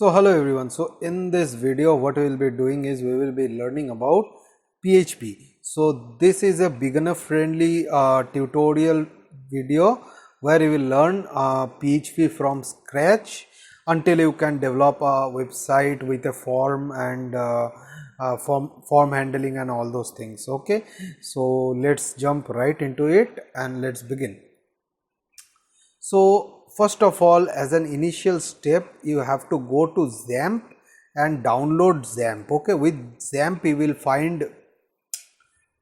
So hello everyone. So in this video what we will be doing is we will be learning about PHP. So this is a beginner friendly tutorial video where you will learn PHP from scratch until you can develop a website with a form and form handling and all those things. Okay, so let's jump right into it and let's begin. So first of all, as an initial step, you have to go to XAMPP and download XAMPP. Okay, with XAMPP you will find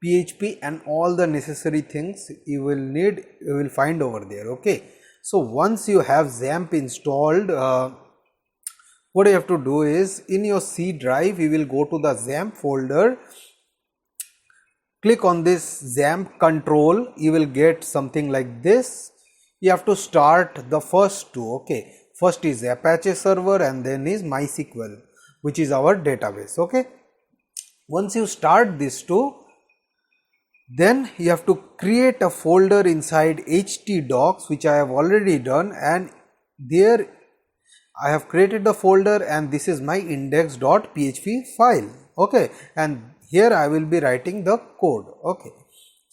PHP and all the necessary things you will find over there. Okay, so once you have XAMPP installed, what you have to do is in your C drive you will go to the XAMPP folder, click on this XAMPP control, you will get something like this. You have to start the first two. Okay, first is Apache server and then is MySQL, which is our database. Okay, once you start these two, then you have to create a folder inside htdocs, which I have already done, and there I have created the folder and this is my index.php file. Okay, and here I will be writing the code. Okay,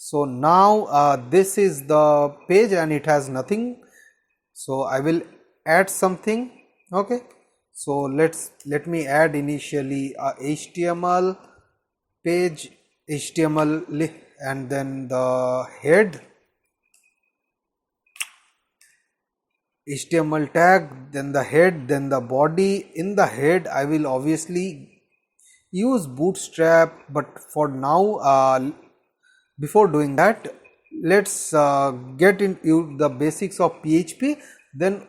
so now this is the page and it has nothing, so I will add something. Okay, so let me add initially a HTML page, HTML, and then the head, HTML tag, then the head, then the body. In the head I will obviously use Bootstrap, but for now before doing that, let's get into the basics of PHP, then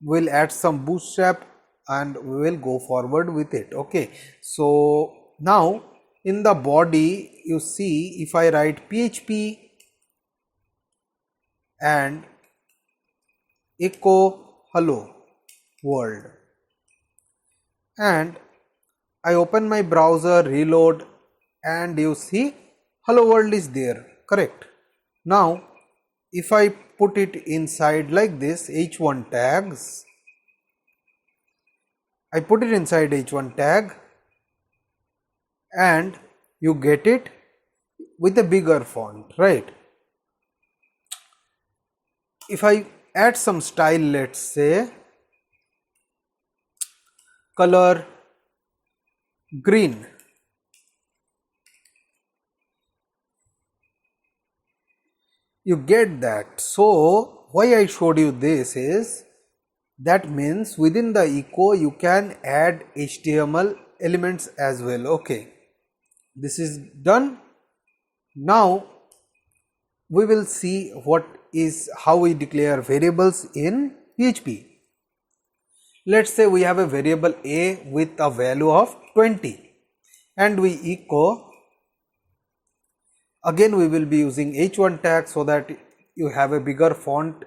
we'll add some Bootstrap and we will go forward with it. Okay, so now in the body you see, if I write PHP and echo hello world and I open my browser, reload, and you see hello world is there, correct? Now if I put it inside like this, h1 tags, I put it inside h1 tag and you get it with a bigger font, right? If I add some style, let's say color green, you get that. So why I showed you this is, that means within the echo you can add HTML elements as well. Okay, this is done. Now we will see how we declare variables in PHP. Let's say we have a variable a with a value of 20 and we echo, again we will be using h1 tag so that you have a bigger font.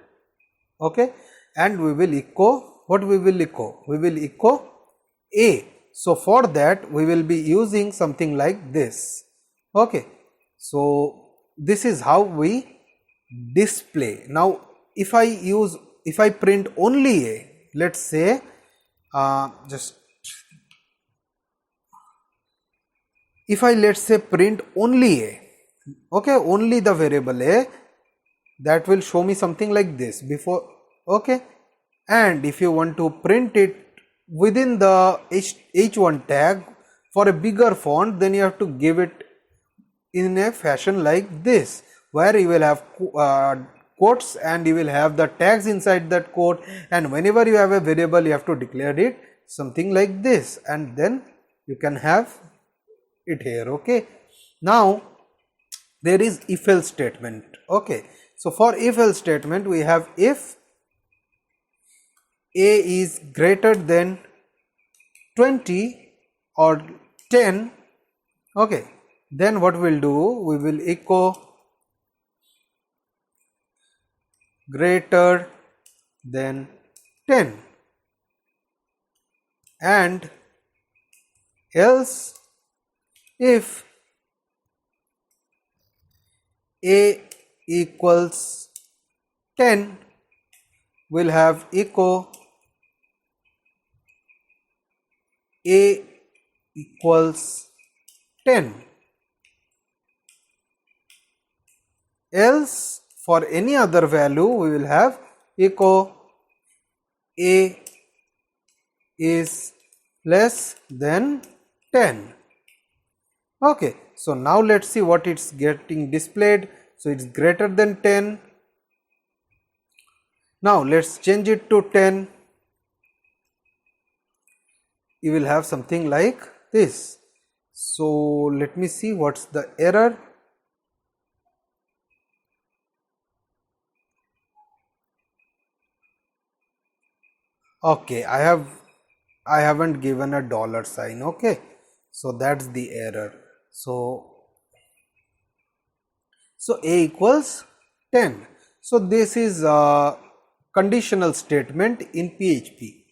Okay, and we will echo, what we will echo? We will echo a. So for that we will be using something like this. Okay, so this is how we display. Now if I print only a, let's say let's say print only a, okay, only the variable a, that will show me something like this before. Okay, and if you want to print it within the h1 tag for a bigger font, then you have to give it in a fashion like this, where you will have quotes and you will have the tags inside that quote, and whenever you have a variable you have to declare it something like this, and then you can have it here. Okay, now there is if else statement. Okay, so for if else statement we have if a is greater than 20 or 10. Okay, then what we'll do, we will echo greater than 10, and else if a equals 10, we'll have echo a equals 10. Else for any other value we will have echo a is less than 10. Okay, so now let's see what it's getting displayed. So it's greater than 10. Now let's change it to 10. You will have something like this. So let me see what's the error. Okay, I haven't given a dollar sign. Okay, so that's the error. So a equals 10. So this is a conditional statement in PHP.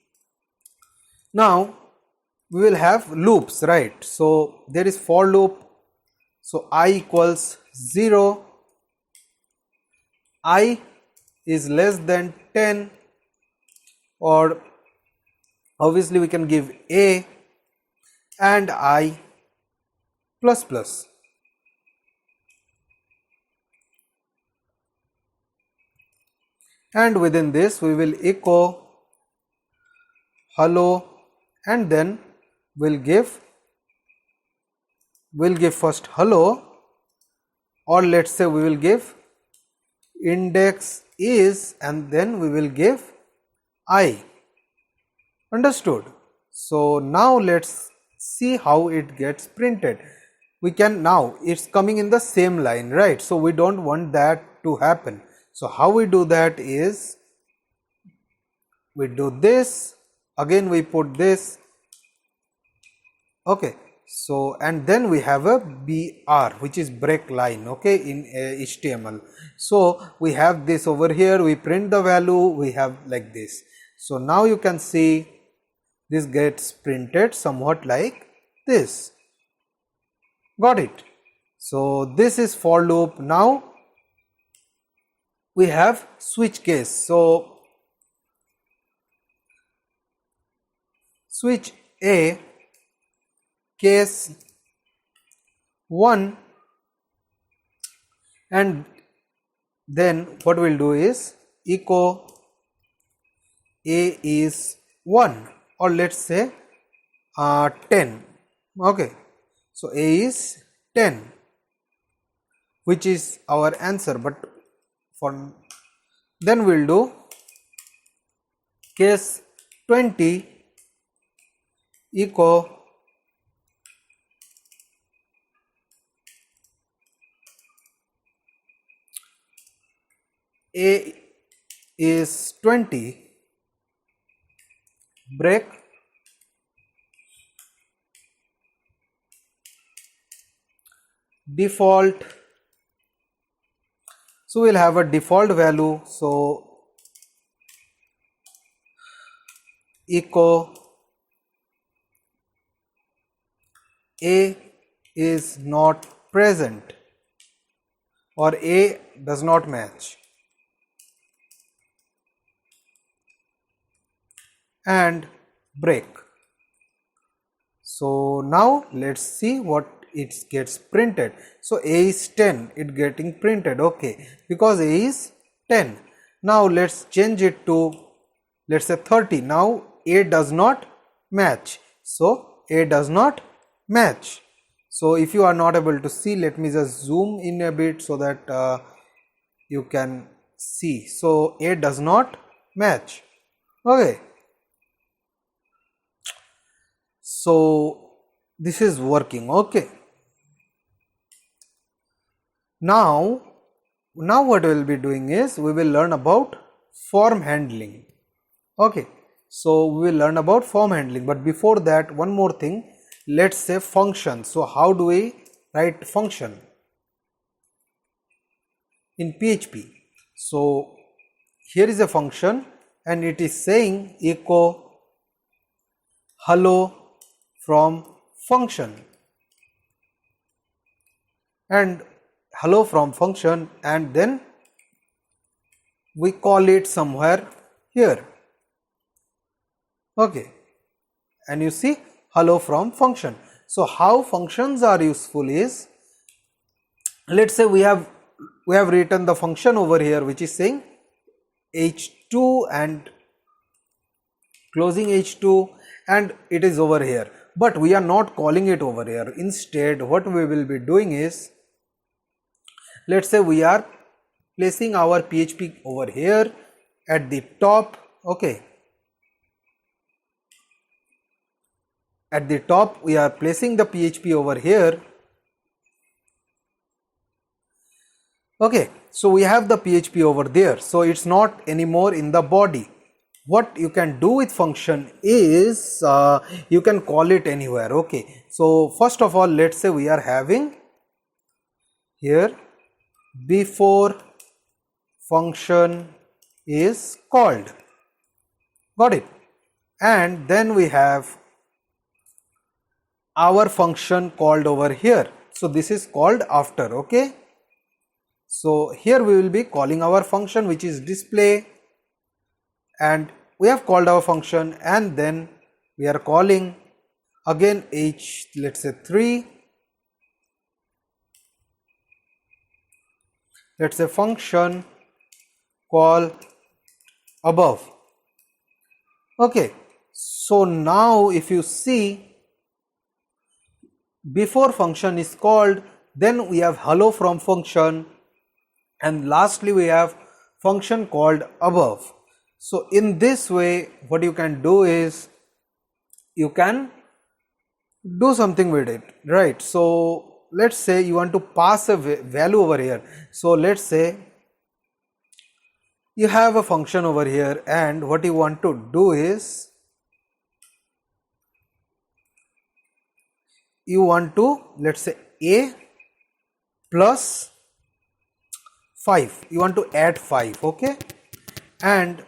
Now we will have loops, right? So there is for loop. So I equals 0, I is less than 10, or obviously we can give a and I plus plus. And within this we will echo hello, and then we'll give first hello, or let's say we will give index is, and then we will give I. Understood? So now let's see how it gets printed. We can, now it's coming in the same line, right? So we don't want that to happen. So how we do that is we do this, again we put this. Okay, so and then we have a BR, which is break line, okay, in HTML. So we have this over here, we print the value, we have like this. So now you can see this gets printed somewhat like this. Got it? So this is for loop. Now we have switch case. So switch A, case 1, and then what we'll do is echo A is 1, or let's say 10. Okay, so A is 10, which is our answer, but for then we'll do case 20, echo A is 20, break default. So we'll have a default value. So echo A is not present, or A does not match, and break. So now let's see what it gets printed. So A is 10, it getting printed, okay, because A is 10. Now let's change it to, let's say 30. Now A does not match, so A does not match. So if you are not able to see, let me just zoom in a bit so that you can see. So A does not match. Okay, so this is working. Okay, now what we will be doing is we will learn about form handling. Okay, so we will learn about form handling, but before that, one more thing. Let's say function. So how do we write function in PHP? So here is a function, and it is saying echo hello from function, and hello from function, and then we call it somewhere here. Okay, and you see hello from function. So how functions are useful is, let's say we have written the function over here which is saying h2 and closing h2, and it is over here, but we are not calling it over here. Instead what we will be doing is, let's say we are placing our PHP over here at the top. Okay, at the top we are placing the PHP over here. Okay, so we have the PHP over there, so it's not anymore in the body. What you can do with function is you can call it anywhere. Okay, so first of all, let's say we are having here before function is called, got it, and then we have our function called over here, so this is called after. Okay, so here we will be calling our function which is display, and we have called our function, and then we are calling again let's say 3, let's say function call above. Okay, so now if you see, before function is called, then we have hello from function, and lastly we have function called above. So in this way what you can do is you can do something with it, right? So let's say you want to pass a value over here. So let's say you have a function over here, and what you want to do is you want to, let's say a plus 5, you want to add 5. Okay, and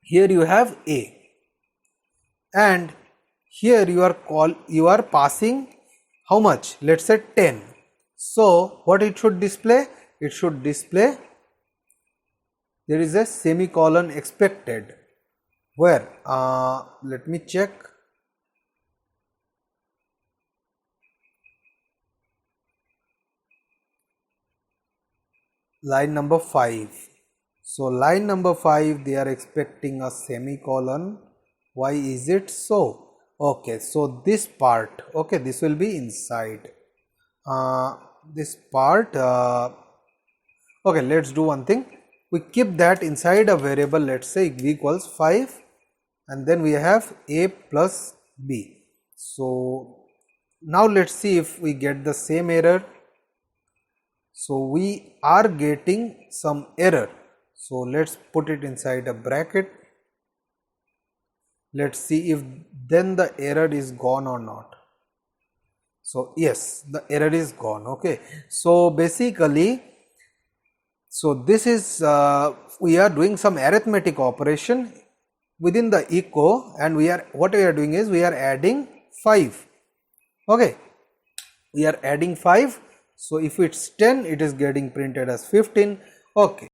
here you have a, and here you are passing how much, let's say 10. So what it should display, it should display there is a semicolon expected, where let me check, line number 5. So line number 5 they are expecting a semicolon. Why is it so? Okay, so this part, okay, this will be inside this part. Okay, let's do one thing, we keep that inside a variable, let's say v equals 5, and then we have a plus b. So now let's see if we get the same error. So we are getting some error, so let's put it inside a bracket. Let's see if then the error is gone or not. So yes, the error is gone. Okay, so basically, so this is we are doing some arithmetic operation within the echo, and what we are doing is we are adding 5. Okay, we are adding 5. So if it's 10, it is getting printed as 15. Okay.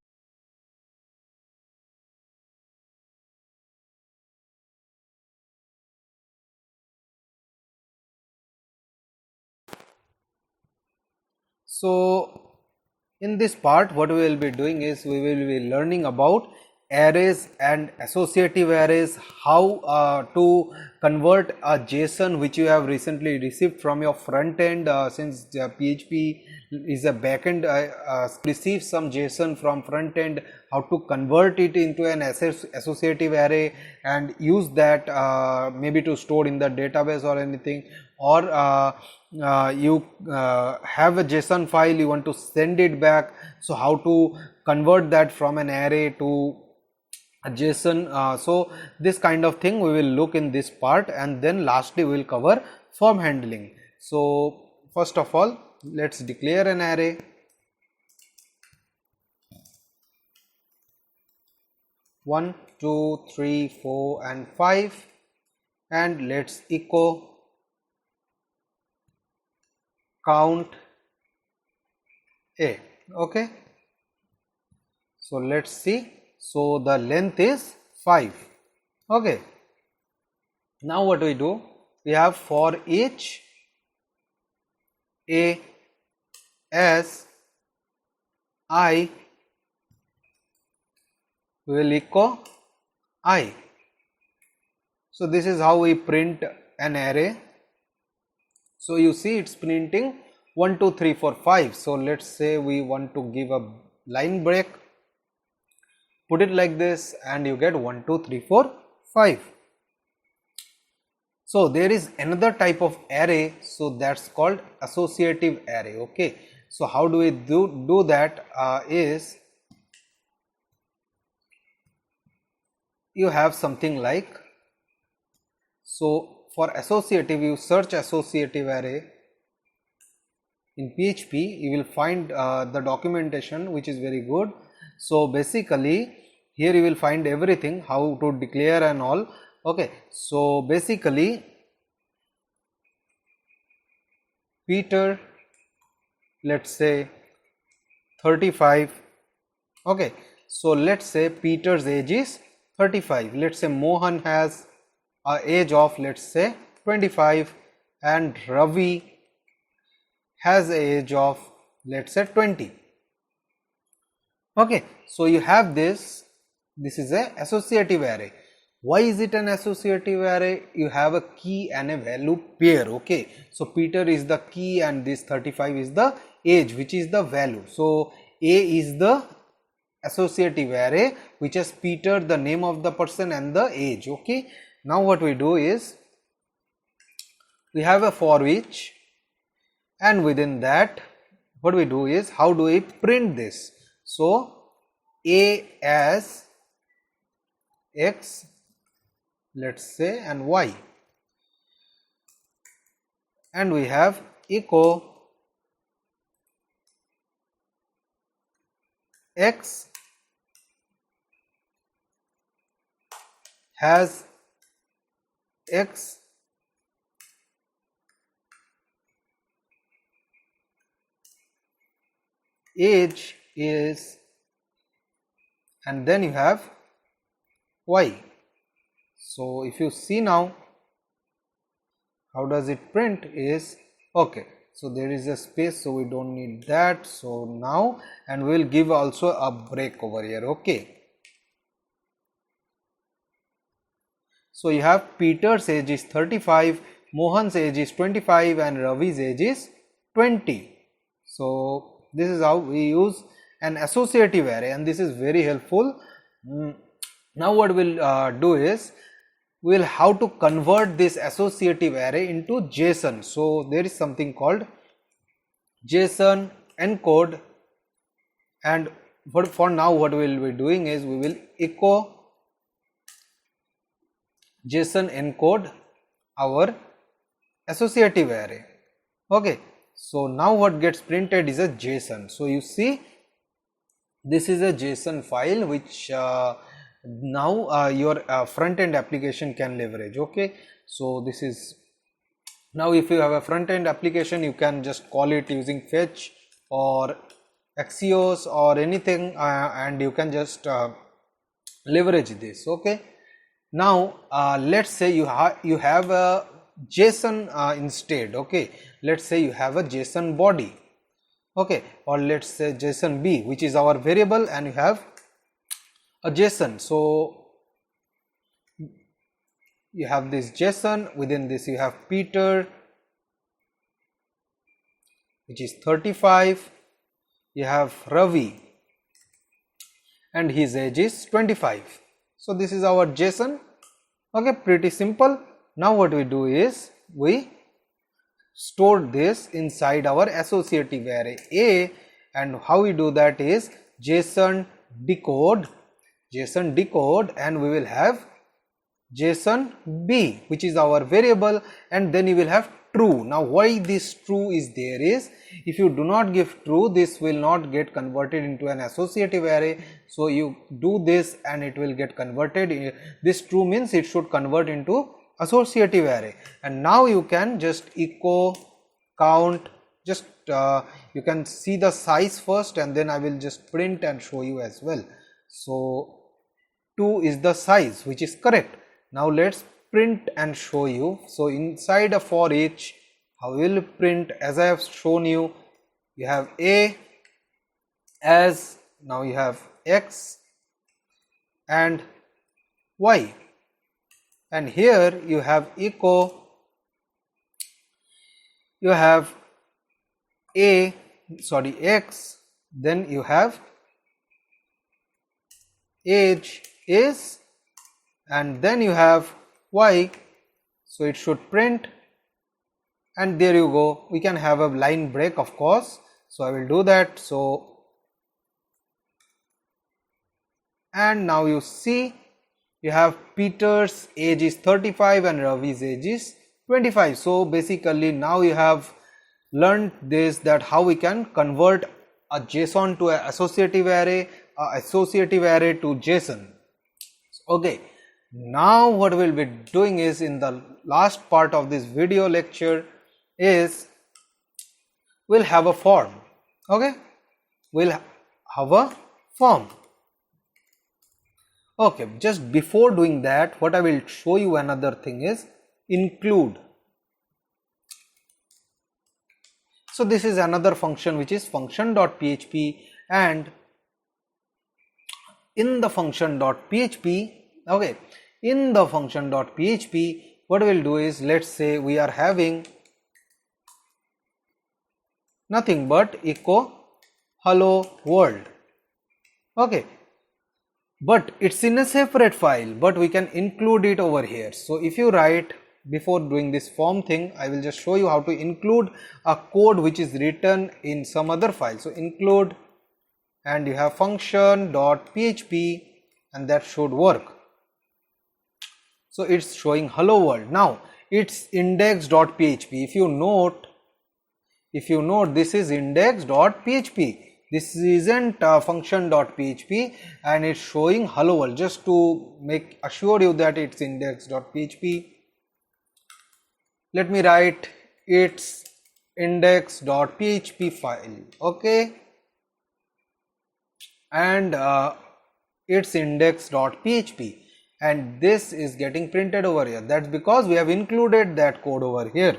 So in this part what we will be doing is we will be learning about arrays and associative arrays, how to convert a JSON which you have recently received from your front end, since PHP is a backend, receive some JSON from front end, how to convert it into an associative array and use that maybe to store in the database or anything, or you have a JSON file, you want to send it back, so how to convert that from an array to a JSON. So this kind of thing we will look in this part, and then lastly we will cover form handling. So first of all, let's declare an array. One, 2, 3, 4 and 5, and let's echo count a. Okay, so let's see. So the length is 5. Okay, now what we do, we have for each a s I, we will echo I. So this is how we print an array. So you see it's printing 1 2 3 4 5. So let's say we want to give a line break, put it like this, and you get 1 2 3 4 5. So there is another type of array, so that's called associative array. Okay, so how do we do that? Is you have something like, so for associative, you search associative array in PHP, you will find the documentation, which is very good. So basically here you will find everything, how to declare and all. Okay, so basically Peter, let's say 35. Okay, so let's say Peter's age is 35. Let's say Mohan has a age of, let's say 25, and Ravi has a age of, let's say 20. Okay, so you have this is a associative array. Why is it an associative array? You have a key and a value pair. Okay, so Peter is the key and this 35 is the age, which is the value. So A is the associative array which has Peter, the name of the person, and the age. Okay, now what we do is we have a for each, and within that what we do is, how do we print this? So A as X, let's say, and Y, and we have echo X has X age is, and then you have Y. So if you see now, how does it print is, okay, so there is a space, so we don't need that. So now, and we will give also a break over here. Okay, so you have Peter's age is 35, Mohan's age is 25, and Ravi's age is 20. So this is how we use an associative array, and this is very helpful. Now what we'll do is, we'll how to convert this associative array into JSON. So there is something called JSON encode, and for now what we will be doing is, we will echo JSON encode our associative array. Okay, so now what gets printed is a JSON. So you see, this is a JSON file which now your front end application can leverage. Okay, so this is, now if you have a front end application, you can just call it using fetch or Axios or anything, and you can just leverage this. Okay, now let's say you have a JSON instead. Okay, let's say you have a JSON body. Okay, or let's say JSON B, which is our variable, and you have a JSON. So you have this JSON, within this you have Peter, which is 35, you have Ravi, and his age is 25. So this is our JSON. Okay, pretty simple. Now what we do is, we store this inside our associative array A, and how we do that is JSON decode, and we will have JSON B, which is our variable, and then you will have true. Now why this true is there is, if you do not give true, this will not get converted into an associative array. So you do this and it will get converted. This true means it should convert into associative array. And now you can just echo count, just you can see the size first, and then I will just print and show you as well. So 2 is the size, which is correct. Now let's print and show you. So inside a for each, how will you print? As I have shown you, you have a as, now you have x and y, and here you have echo, you have x, then you have age is, and then you have y, so it should print, and there you go. We can have a line break, of course, so I will do that. So, and now you see you have Peter's age is 35 and Ravi's age is 25. So basically now you have learned this, that how we can convert a JSON to an associative array, associative array to JSON. Okay, now what we'll be doing is, in the last part of this video lecture, is we'll have a form. Okay, we'll have a form. Okay, just before doing that, what I will show you another thing is include. So this is another function which is function.php, and in the function.php, okay, in the function.php, what we'll do is, let's say we are having nothing but echo hello world. Okay, but it's in a separate file, but we can include it over here. So if you write, before doing this form thing, I will just show you how to include a code which is written in some other file. So include, and you have function.php, and that should work. So it's showing hello world. Now it's index.php. If you note, this is index.php. This isn't function.php, and it's showing hello world, just to assure you that it's index.php. Let me write its index.php file. Okay, and it's index.php, and this is getting printed over here. That's because we have included that code over here.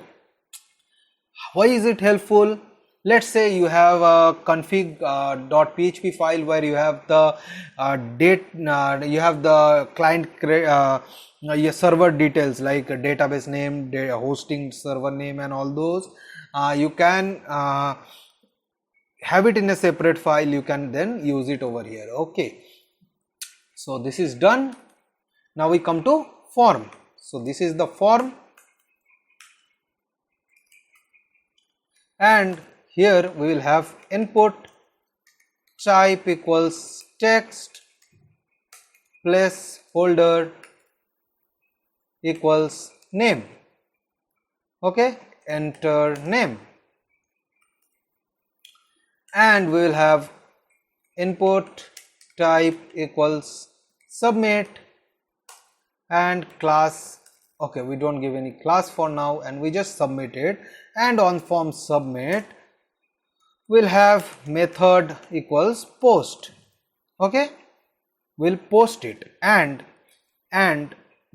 Why is it helpful? Let's say you have a config.php file where you have the you have the client your server details like a database name, hosting server name, and all those. You can have it in a separate file. You can then use it over here. Okay, so this is done. Now we come to form. So this is the form, and here we will have input type equals text placeholder equals name. Okay, enter name, and we will have input type equals submit, and class, okay, we don't give any class for now, and we just submit it. And on form submit, we'll have method equals post. Okay, we'll post it, and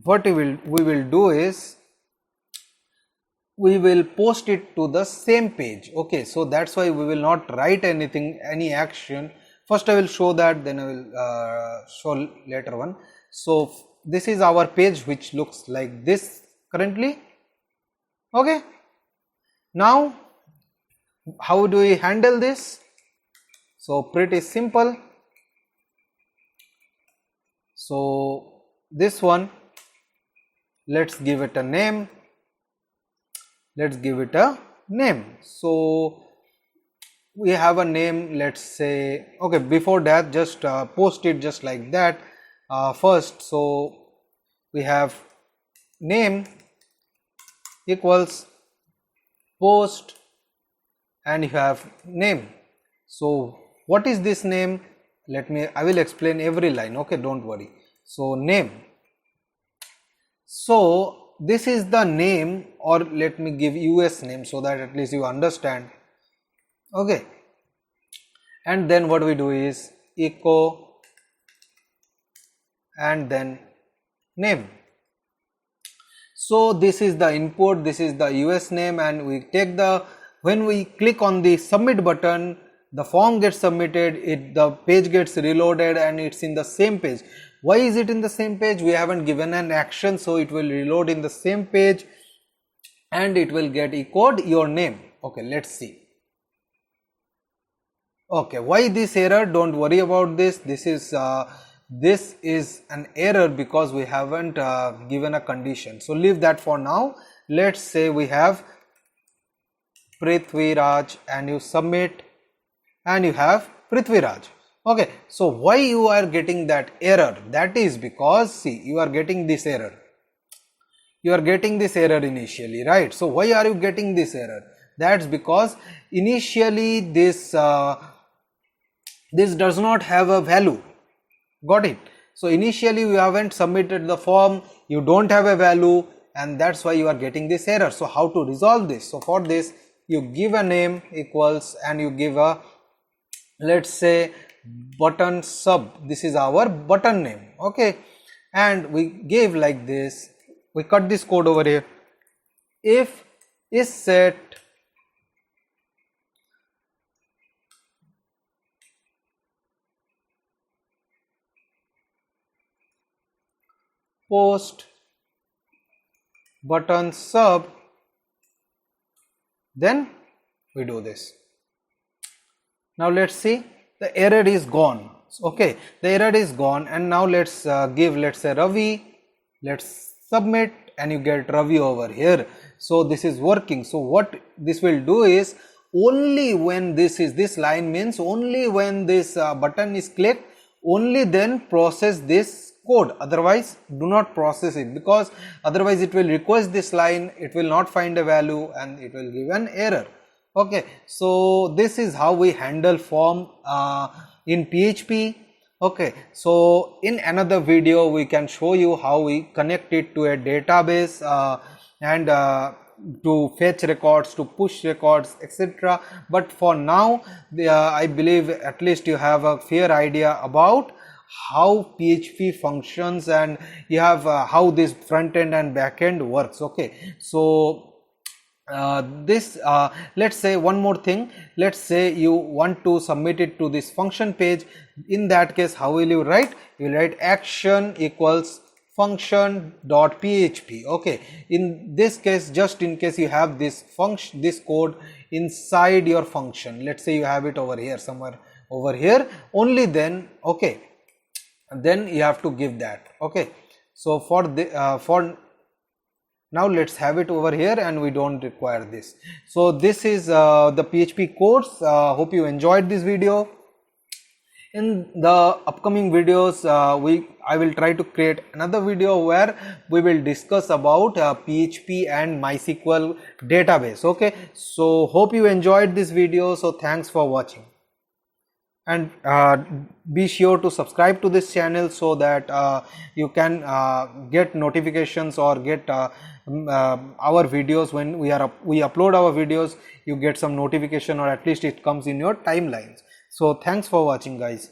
what we will do is we will post it to the same page. Okay, so that's why we will not write anything, any action. First I will show that, then I will show later one. So this is our page which looks like this currently. Okay, now how do we handle this? So pretty simple. So this one, let's give it a name. So we have a name, let's say, okay, before that just post it just like that first. So we have name equals post, and you have name. So what is this name? I will explain every line. Okay, don't worry. So name, so this is the name, or let me give US name so that at least you understand. Okay, and then what we do is echo and then name. So this is the input, this is the US name, and we take the, when we click on the submit button, the form gets submitted, the page gets reloaded, and it's in the same page. Why is it in the same page? We haven't given an action, so it will reload in the same page and it will get echoed your name. Okay, let's see. Okay, why this error? Don't worry about this. This is an error because we haven't given a condition. So leave that for now. Let's say we have Prithviraj and you submit and you have Prithviraj. Okay, so why you are getting that error? That is because, see, you are getting this error. You are getting this error initially, right? So why are you getting this error? That's because initially this does not have a value. Got it? So initially you haven't submitted the form, you don't have a value, and that's why you are getting this error. So how to resolve this? So for this, you give a name equals and you give a, let's say, button sub. This is our button name. Okay, and we gave like this. We cut this code over here. If is set post button sub, then we do this. Now let's see, the error is gone. Okay, the error is gone, and now let's give, let's say, Ravi. Let's submit and you get Ravi over here. So this is working. So what this will do is, only when this line means only when this button is clicked, only then process this code. Otherwise do not process it, because otherwise it will request this line, it will not find a value and it will give an error. Okay, so this is how we handle form in PHP. Okay, so in another video we can show you how we connect it to a database and to fetch records, to push records, etc. But for now, I believe at least you have a fair idea about how PHP functions, and you have how this front end and back end works. Okay, so let's say one more thing. Let's say you want to submit it to this function page. In that case, how will you write? You will write action equals function.php. okay, in this case, just in case you have this function, this code inside your function, let's say you have it over here, somewhere over here, only then, okay, then you have to give that. Okay, so for the now let's have it over here, and we don't require this. So this is the PHP course. Hope you enjoyed this video. In the upcoming videos, I will try to create another video where we will discuss about PHP and MySQL database. Okay, so hope you enjoyed this video. So thanks for watching, and be sure to subscribe to this channel so that you can get notifications or get our videos. When we upload our videos, you get some notification, or at least it comes in your timelines. So thanks for watching, guys.